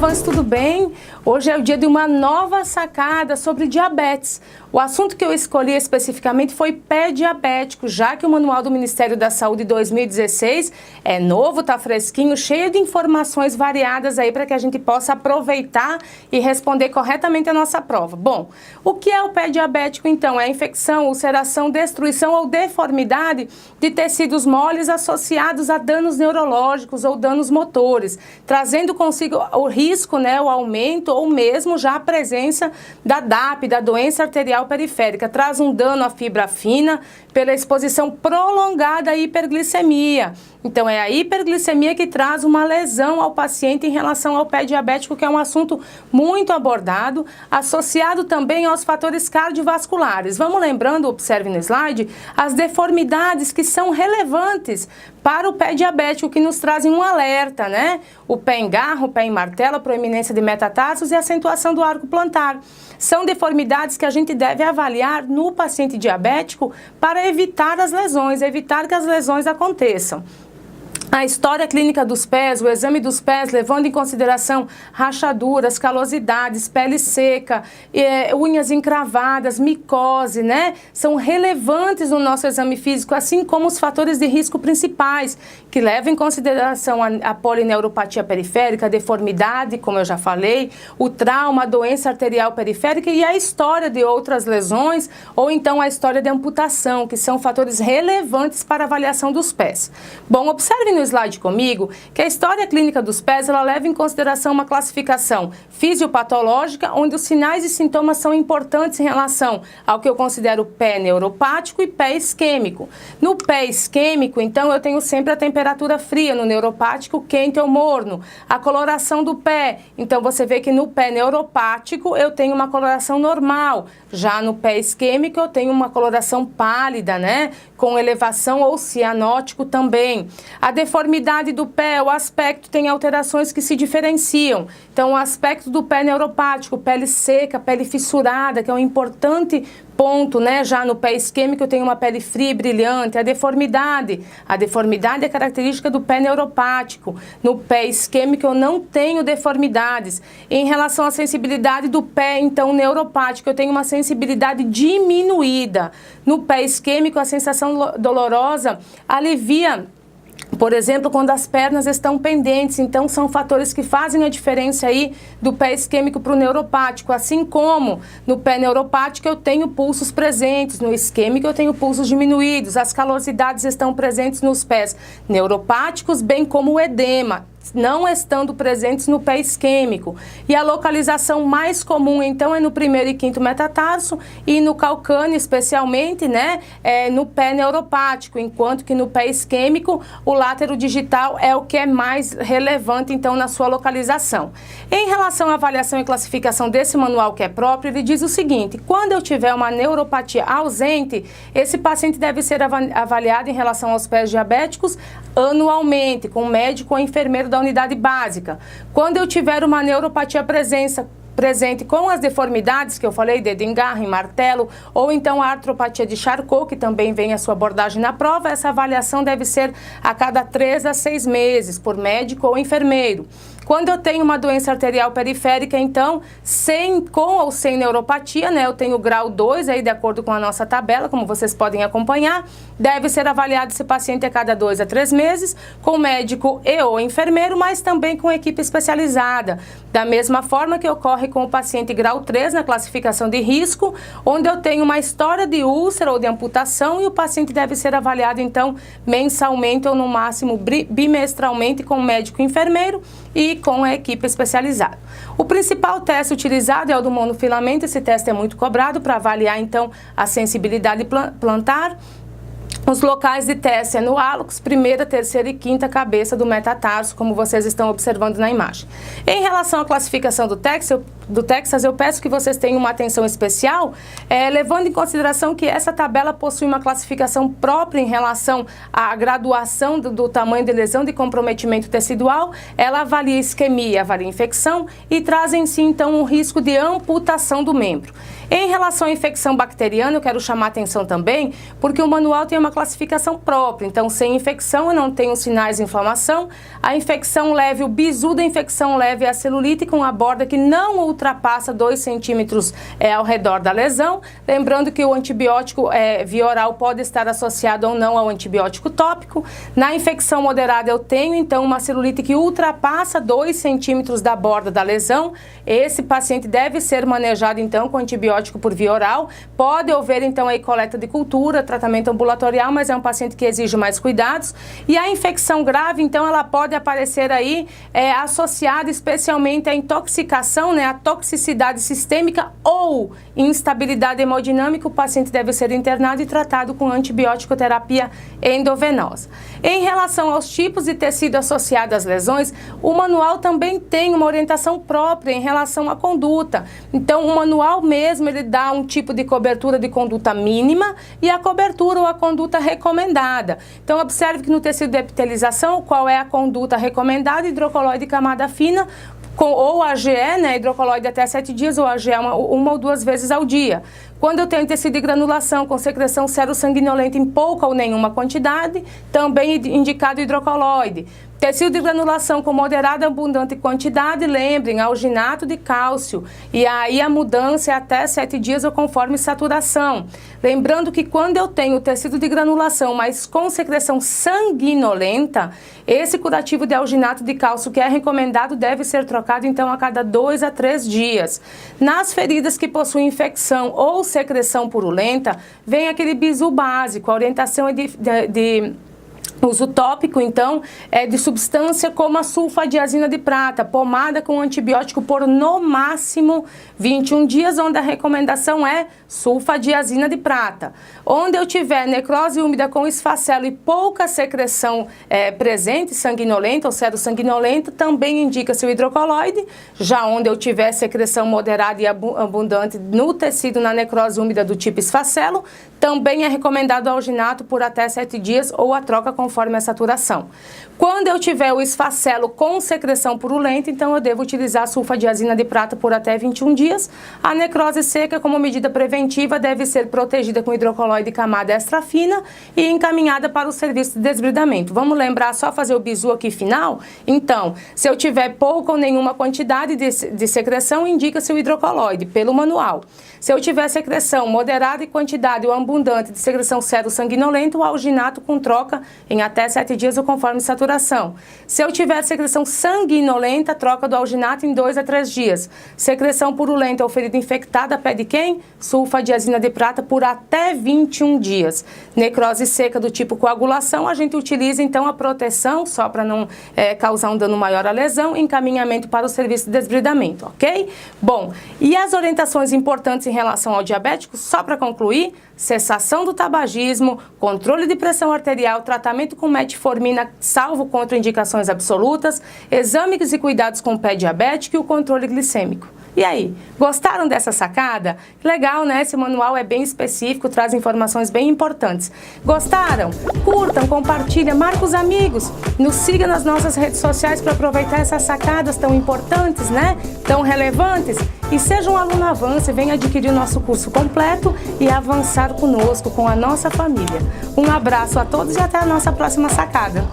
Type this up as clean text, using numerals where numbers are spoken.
Vans, tudo bem? Hoje é o dia de uma nova sacada sobre diabetes. O assunto que eu escolhi especificamente foi pé diabético, já que o Manual do Ministério da Saúde 2016 é novo, tá fresquinho, cheio de informações variadas aí para que a gente possa aproveitar e responder corretamente a nossa prova. Bom, o que é o pé diabético então? É a infecção, ulceração, destruição ou deformidade de tecidos moles associados a danos neurológicos ou danos motores, trazendo consigo o risco, o aumento ou mesmo já a presença da DAP, da doença arterial periférica. Traz um dano à fibra fina pela exposição prolongada à hiperglicemia. Então é a hiperglicemia que traz uma lesão ao paciente em relação ao pé diabético, que é um assunto muito abordado, associado também aos fatores cardiovasculares. Vamos lembrando, observe no slide, as deformidades que são relevantes para o pé diabético, que nos trazem um alerta, O pé em garra, o pé em martelo, a proeminência de metatarsos e a acentuação do arco plantar. São deformidades que a gente deve avaliar no paciente diabético para evitar as lesões, evitar que as lesões aconteçam. A história clínica dos pés, o exame dos pés, levando em consideração rachaduras, calosidades, pele seca, unhas encravadas, micose, São relevantes no nosso exame físico, assim como os fatores de risco principais, que levam em consideração a polineuropatia periférica, a deformidade, como eu já falei, o trauma, a doença arterial periférica e a história de outras lesões, ou então a história de amputação, que são fatores relevantes para a avaliação dos pés. Bom, observe no slide comigo que a história clínica dos pés ela leva em consideração uma classificação fisiopatológica, onde os sinais e sintomas são importantes em relação ao que eu considero pé neuropático e pé isquêmico. No pé isquêmico, então, eu tenho sempre a temperatura fria, no neuropático, quente ou morno. A coloração do pé, então você vê que no pé neuropático eu tenho uma coloração normal, já no pé isquêmico eu tenho uma coloração pálida, com elevação ou cianótico também. A deformidade do pé, o aspecto tem alterações que se diferenciam. Então, o aspecto do pé neuropático, pele seca, pele fissurada, que é um importante ponto, Já no pé isquêmico eu tenho uma pele fria e brilhante. A deformidade é característica do pé neuropático. No pé isquêmico eu não tenho deformidades. Em relação à sensibilidade do pé, então, neuropático, eu tenho uma sensibilidade diminuída. No pé isquêmico, a sensação dolorosa alivia, por exemplo, quando as pernas estão pendentes. Então, são fatores que fazem a diferença aí do pé isquêmico para o neuropático. Assim como no pé neuropático eu tenho pulsos presentes, no isquêmico eu tenho pulsos diminuídos. As calosidades estão presentes nos pés neuropáticos, bem como o edema, não estando presentes no pé isquêmico. E a localização mais comum, então, é no primeiro e quinto metatarso e no calcâneo, especialmente, no pé neuropático, enquanto que no pé isquêmico, o látero digital é o que é mais relevante, então, na sua localização. Em relação à avaliação e classificação desse manual que é próprio, ele diz o seguinte: quando eu tiver uma neuropatia ausente, esse paciente deve ser avaliado em relação aos pés diabéticos anualmente, com o médico ou enfermeiro da unidade básica. Quando eu tiver uma neuropatia presente com as deformidades que eu falei, dedo em garra, em martelo, ou então a artropatia de Charcot, que também vem a sua abordagem na prova, essa avaliação deve ser a cada 3 a 6 meses, por médico ou enfermeiro. Quando eu tenho uma doença arterial periférica, então, com ou sem neuropatia, eu tenho grau 2, aí de acordo com a nossa tabela, como vocês podem acompanhar, deve ser avaliado esse paciente a cada 2 a 3 meses, com médico e ou enfermeiro, mas também com equipe especializada. Da mesma forma que ocorre com o paciente grau 3 na classificação de risco, onde eu tenho uma história de úlcera ou de amputação e o paciente deve ser avaliado, então, mensalmente ou no máximo bimestralmente com médico e enfermeiro e com a equipe especializada. O principal teste utilizado é o do monofilamento. Esse teste é muito cobrado para avaliar, então, a sensibilidade plantar. Os locais de teste é no hálux, primeira, terceira e quinta cabeça do metatarso, como vocês estão observando na imagem. Em relação à classificação do Texas, eu peço que vocês tenham uma atenção especial, levando em consideração que essa tabela possui uma classificação própria em relação à graduação do tamanho de lesão de comprometimento tecidual. Ela avalia isquemia, avalia infecção e traz em si, então, um risco de amputação do membro. Em relação à infecção bacteriana, eu quero chamar a atenção também, porque o manual tem uma classificação própria. Então, sem infecção, eu não tenho sinais de inflamação. A infecção leve, o bizu da infecção leve é a celulite com a borda que não ultrapassa 2 centímetros ao redor da lesão. Lembrando que o antibiótico via oral pode estar associado ou não ao antibiótico tópico. Na infecção moderada eu tenho, então, uma celulite que ultrapassa 2 centímetros da borda da lesão. Esse paciente deve ser manejado, então, com antibiótico por via oral. Pode haver, então, aí coleta de cultura, tratamento ambulatorial, mas é um paciente que exige mais cuidados. E a infecção grave, então, ela pode aparecer aí associada especialmente à intoxicação, né, à toxicidade sistêmica ou instabilidade hemodinâmica. O paciente deve ser internado e tratado com antibiótico terapia endovenosa. Em relação aos tipos de tecido associado às lesões, o manual também tem uma orientação própria em relação à conduta. Então, o manual mesmo, ele dá um tipo de cobertura de conduta mínima e a cobertura ou a conduta recomendada. Então, observe que no tecido de epitelização, qual é a conduta recomendada? Hidrocoloide camada fina, ou AGE, né, hidrocoloide até 7 dias, ou AGE uma ou 2 vezes ao dia. Quando eu tenho tecido de granulação com secreção serosanguinolenta em pouca ou nenhuma quantidade, também indicado hidrocoloide. Tecido de granulação com moderada abundante quantidade, lembrem, alginato de cálcio. E aí a mudança é até 7 dias ou conforme saturação. Lembrando que quando eu tenho tecido de granulação, mas com secreção sanguinolenta, esse curativo de alginato de cálcio que é recomendado deve ser trocado então a cada 2 a 3 dias. Nas feridas que possuem infecção ou secreção purulenta, vem aquele bizu básico. A orientação é de uso tópico, então, é de substância como a sulfadiazina de prata, pomada com antibiótico por no máximo 21 dias, onde a recomendação é sulfadiazina de prata. Onde eu tiver necrose úmida com esfacelo e pouca secreção presente, sanguinolenta ou serosanguinolenta, também indica-se o hidrocoloide. Já onde eu tiver secreção moderada e abundante no tecido na necrose úmida do tipo esfacelo, também é recomendado o alginato por até 7 dias ou a troca conforme a saturação. Quando eu tiver o esfacelo com secreção purulenta, então eu devo utilizar a sulfadiazina de prata por até 21 dias. A necrose seca, como medida preventiva, deve ser protegida com hidrocoloide camada extra fina e encaminhada para o serviço de desbridamento. Vamos lembrar, só fazer o bizu aqui final? Então, se eu tiver pouca ou nenhuma quantidade de secreção, indica-se o hidrocoloide, pelo manual. Se eu tiver secreção moderada em quantidade ou abundante de secreção serosanguinolenta, o alginato com troca em até 7 dias ou conforme saturação. Se eu tiver secreção sanguinolenta, troca do alginato em 2 a 3 dias. Secreção purulenta ou ferida infectada, pede quem? Sulfadiazina de prata por até 21 dias. Necrose seca do tipo coagulação, a gente utiliza então a proteção, só para não causar um dano maior à lesão, encaminhamento para o serviço de desbridamento, ok? Bom, e as orientações importantes em relação ao diabético, só para concluir: cessação do tabagismo, controle de pressão arterial, tratamento com metformina, salvo contraindicações absolutas, exames e cuidados com o pé diabético e o controle glicêmico. E aí, gostaram dessa sacada? Legal, né? Esse manual é bem específico, traz informações bem importantes. Gostaram? Curtam, compartilhem, marquem os amigos, nos siga nas nossas redes sociais para aproveitar essas sacadas tão importantes, né? Tão relevantes. E seja um aluno Avance, venha adquirir o nosso curso completo e avançar conosco, com a nossa família. Um abraço a todos e até a nossa próxima sacada.